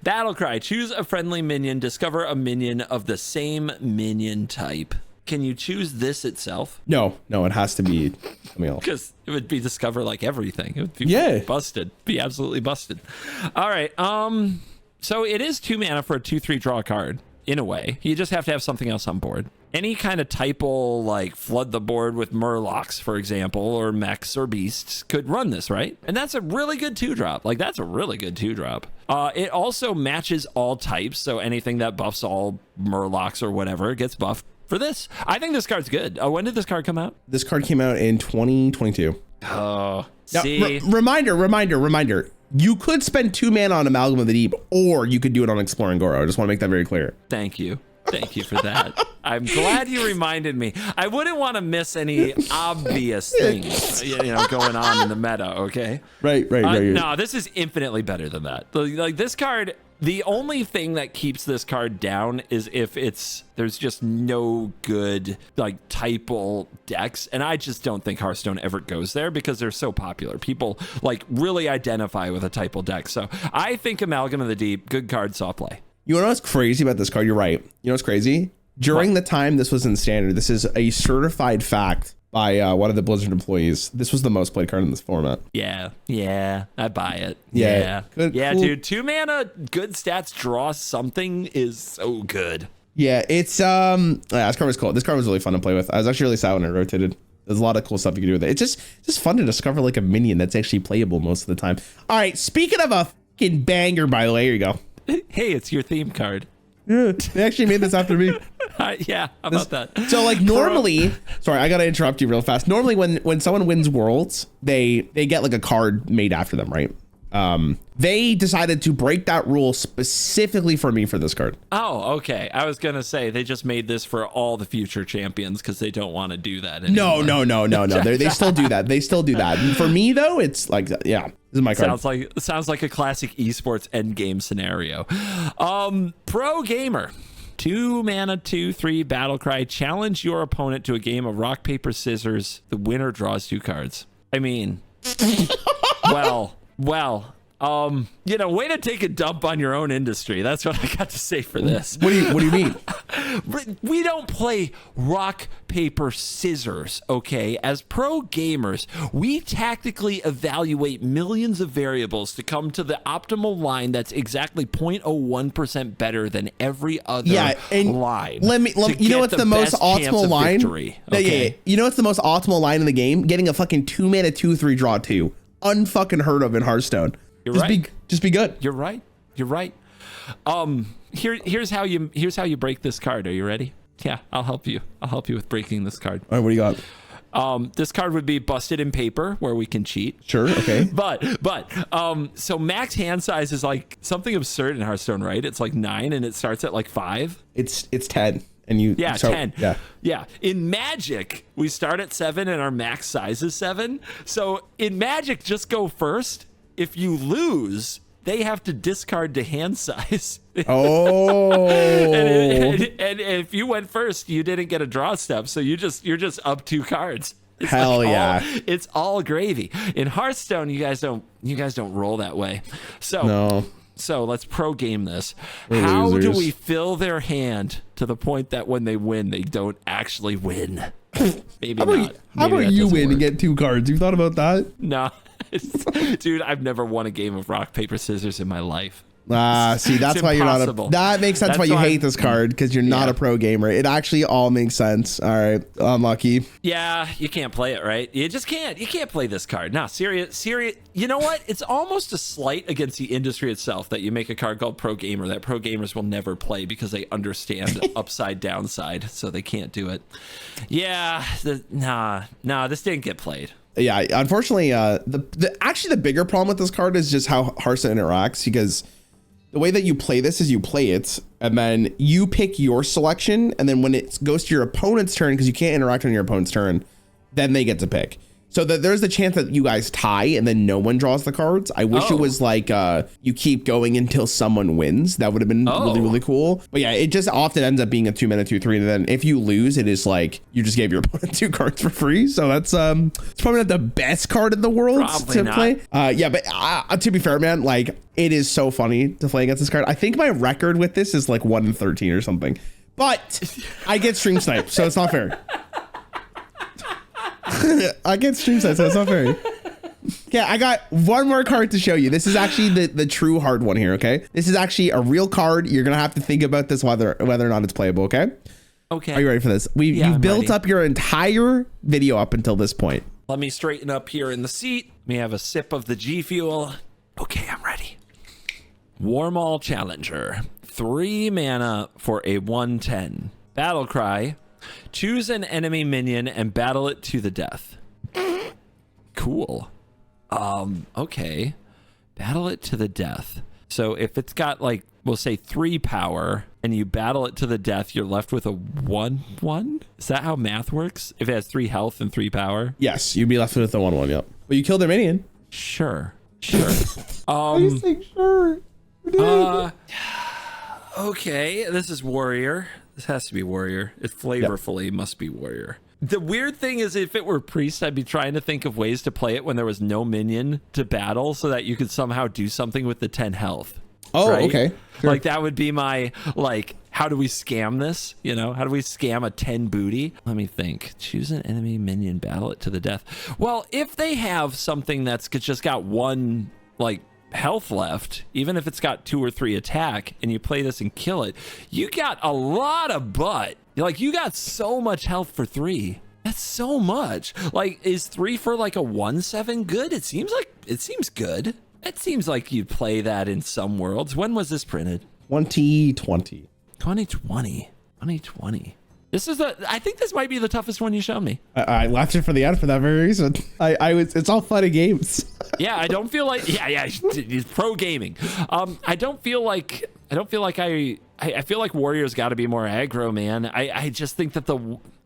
Battlecry. Choose a friendly minion. Discover a minion of the same minion type. Can you choose this itself? No, it has to be Emil. Because it would be discover like everything. It would be busted. Be absolutely busted. All right. So it is 2 mana for a 2/3 draw card. In a way, you just have to have something else on board. Any kind of type will like flood the board with Murlocs, for example, or mechs or beasts could run this, right? And that's a really good 2-drop. Like, that's a really good 2-drop. It also matches all types, so anything that buffs all Murlocs or whatever gets buffed for this. I think this card's good. When did this card come out? This card came out in 2022. Oh, now, see? Reminder. You could spend 2 mana on Amalgam of the Deep, or you could do it on Exploring Goro. I just want to make that very clear. Thank you for that. I'm glad you reminded me. I wouldn't want to miss any obvious things, going on in the meta. Okay. Right. No, this is infinitely better than that. Like this card. The only thing that keeps this card down is if there's just no good like typal decks, and I just don't think Hearthstone ever goes there because they're so popular. People like really identify with a typal deck. So I think Amalgam of the Deep, good card, soft play. You know what's crazy about this card? You're right. You know what's crazy? During the time this was in standard, this is a certified fact by one of the Blizzard employees. This was the most played card in this format. Yeah, I buy it. Yeah. Good, cool. Dude, 2 mana, good stats, draw something is so good. Yeah, it's this card was cool. This card was really fun to play with. I was actually really sad when it rotated. There's a lot of cool stuff you can do with it. It's just fun to discover like a minion that's actually playable most of the time. All right, speaking of a fucking banger, by the way, here you go. Hey, it's your theme card. Yeah, they actually made this after me. Yeah, how about that? So like normally, sorry, I gotta interrupt you real fast. Normally when someone wins Worlds, they get like a card made after them, right? They decided to break that rule specifically for me for this card. Oh, okay. I was gonna say they just made this for all the future champions because they don't want to do that anymore. No. They still do that. They still do that. And for me though, it's like, yeah, this is my card. Sounds like a classic esports end game scenario. Pro gamer. 2 mana, 2/3 battle cry. Challenge your opponent to a game of rock, paper, scissors. The winner draws 2 cards. I mean, well, way to take a dump on your own industry. That's what I got to say for this. What do you mean? We don't play rock, paper, scissors, okay? As pro gamers, we tactically evaluate millions of variables to come to the optimal line that's exactly 0.01% better than every other line. Let me you know what's the most optimal line? Victory, okay? Yeah. You know what's the most optimal line in the game? Getting a fucking 2 mana 2/3 draw 2. Unfucking heard of in Hearthstone. Just be good. You're right. Here's how you break this card. Are you ready? Yeah, I'll help you. I'll help you with breaking this card. All right, what do you got? This card would be busted in paper, where we can cheat. Sure, okay. So max hand size is like something absurd in Hearthstone, right? It's like 9 and it starts at like 5. It's 10. And 10. Yeah. In Magic, we start at 7 and our max size is 7. So in Magic, just go first. If you lose, they have to discard to hand size. Oh. and if you went first, you didn't get a draw step, so you're just up 2 cards. It's Hell yeah. It's all gravy. In Hearthstone, you guys don't roll that way. So let's pro game this. How do we fill their hand to the point that when they win, they don't actually win? Maybe not. How about you win and get 2 cards? You thought about that? No. Dude, I've never won a game of rock, paper, scissors in my life. See, that's why you're not that makes sense why you hate this card, because you're not a pro gamer. It actually all makes sense. All right, unlucky. Yeah, you can't play it, right? You just can't. You can't play this card. No, serious. You know what? It's almost a slight against the industry itself that you make a card called pro gamer that pro gamers will never play because they understand upside downside, so they can't do it. Yeah, nah, this didn't get played. Yeah, unfortunately, the bigger problem with this card is just how Hearthstone interacts, because the way that you play this is you play it and then you pick your selection, and then when it goes to your opponent's turn, because you can't interact on your opponent's turn, then they get to pick. So that there's a chance that you guys tie and then no one draws the cards. I wish it was like you keep going until someone wins. That would have been really, really cool. But yeah, it just often ends up being a 2 mana 2/3, and then if you lose, it is like you just gave your opponent 2 cards for free. So that's it's probably not the best card in the world to play. Yeah, but to be fair, man, like it is so funny to play against this card. I think my record with this is like 1-13 or something, but I get stream sniped, so it's not fair. I get stream side, so it's not fair. Yeah, I got one more card to show you. This is actually the true hard one here, okay? This is actually a real card. You're gonna have to think about this whether or not it's playable, okay? Okay. Are you ready for this? You've built up your entire video up until this point. Let me straighten up here in the seat. Let me have a sip of the G Fuel. Okay, I'm ready. Warmaul Challenger. 3 mana for a 1/10. Battle Cry. Choose an enemy minion and battle it to the death. Cool. Okay. Battle it to the death. So if it's got like, we'll say 3 power and you battle it to the death, you're left with a 1/1? Is that how math works? If it has 3 health and 3 power? Yes, you'd be left with a 1/1, yep. But you killed their minion. Sure. Why do you say sure? Okay, this is warrior. This has to be warrior. It flavorfully must be warrior. The weird thing is, if it were priest, I'd be trying to think of ways to play it when there was no minion to battle so that you could somehow do something with the 10 health. Oh, right? okay. Sure. Like that would be my, like, how do we scam this? You know, how do we scam a 10 booty? Let me think. Choose an enemy minion, battle it to the death. Well, if they have something that's just got 1, like, health left, even if it's got 2 or 3 attack, and you play this and kill it, you got a lot of butt. Like, you got so much health for 3. That's so much. Like, is 3 for like a 1/7 good? It seems good. It seems like you'd play that in some worlds. When was this printed? 2020. 2020. 2020. This is I think this might be the toughest one you showed me. I left it for the end for that very reason. It's all fun and games. Yeah, I don't feel like, yeah, pro gaming. I feel like Warriors got to be more aggro, man. I just think that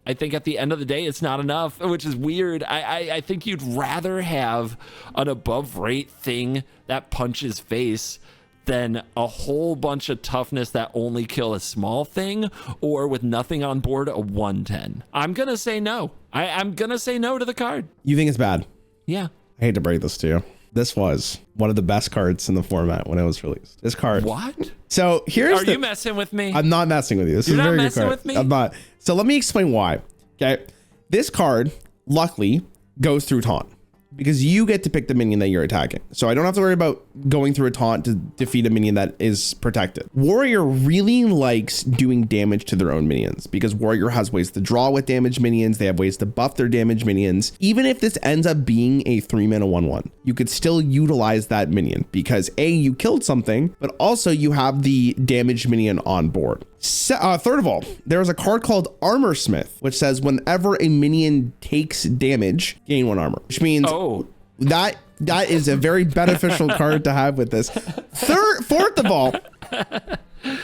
I think at the end of the day, it's not enough, which is weird. I think you'd rather have an above rate thing that punches face than a whole bunch of toughness that only kill a small thing, or with nothing on board, a 110. I'm going to say no. I'm going to say no to the card. You think it's bad? Yeah. I hate to break this to you. This was one of the best cards in the format when it was released. This card. What? So here's Are you messing with me? I'm not messing with you. This is a very good card. With me? I'm not. So let me explain why. Okay. This card, luckily, goes through taunt, because you get to pick the minion that you're attacking. So I don't have to worry about going through a taunt to defeat a minion that is protected. Warrior really likes doing damage to their own minions, because Warrior has ways to draw with damaged minions. They have ways to buff their damaged minions. Even if this ends up being a 3-mana 1/1, you could still utilize that minion, because A, you killed something, but also you have the damaged minion on board. Third of all, there's a card called Armor Smith, which says whenever a minion takes damage, gain 1 armor, which means that is a very beneficial card to have with this. Fourth of all,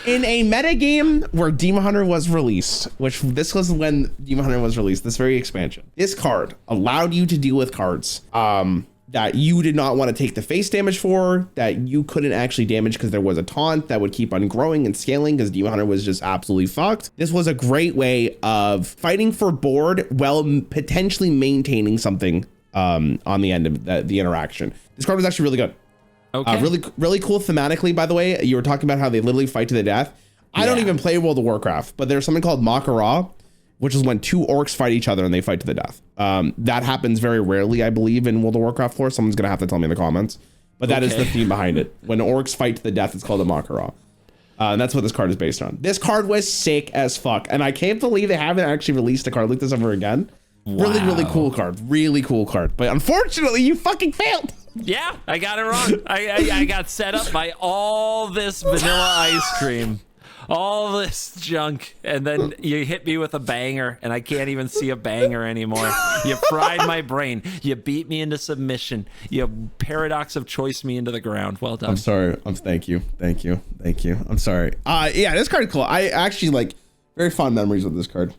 in a meta game where Demon Hunter was released, which this was when Demon Hunter was released, this very expansion, this card allowed you to deal with cards that you did not want to take the face damage for, that you couldn't actually damage because there was a taunt that would keep on growing and scaling because Demon Hunter was just absolutely fucked. This was a great way of fighting for board while potentially maintaining something on the end of the interaction. This card was actually really good. Okay. Really cool thematically, by the way. You were talking about how they literally fight to the death. I don't even play World of Warcraft, but there's something called Makara, which is when 2 orcs fight each other and they fight to the death. That happens very rarely, I believe, in World of Warcraft lore. Someone's going to have to tell me in the comments. But that is the theme behind it. When orcs fight to the death, it's called a Makara. And that's what this card is based on. This card was sick as fuck. And I can't believe they haven't actually released a card like this ever again. Wow. Really cool card. Really cool card. But unfortunately, you fucking failed. Yeah, I got it wrong. I got set up by all this vanilla ice cream. All this junk, and then you hit me with a banger, and I can't even see a banger anymore. You fried my brain. You beat me into submission. You paradox of choice me into the ground. Well done. I'm sorry. Thank you. I'm sorry. Yeah, this card is cool. I actually like very fond memories with this card.